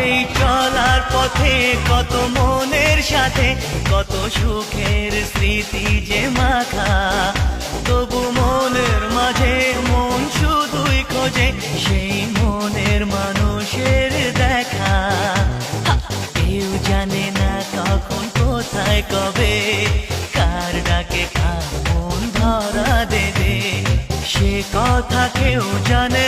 এই চলার পথে কত মনের সাথে কত সুখের স্মৃতি যে মাখা, তবু মনের মাঝে মন শুধুই খোঁজে সেই মনের মানুষের দেখা। কেউ জানে না কখন কোথায় কবে কার ডাকে কার মন ধরা দেবে, সে কথা কেউ জানে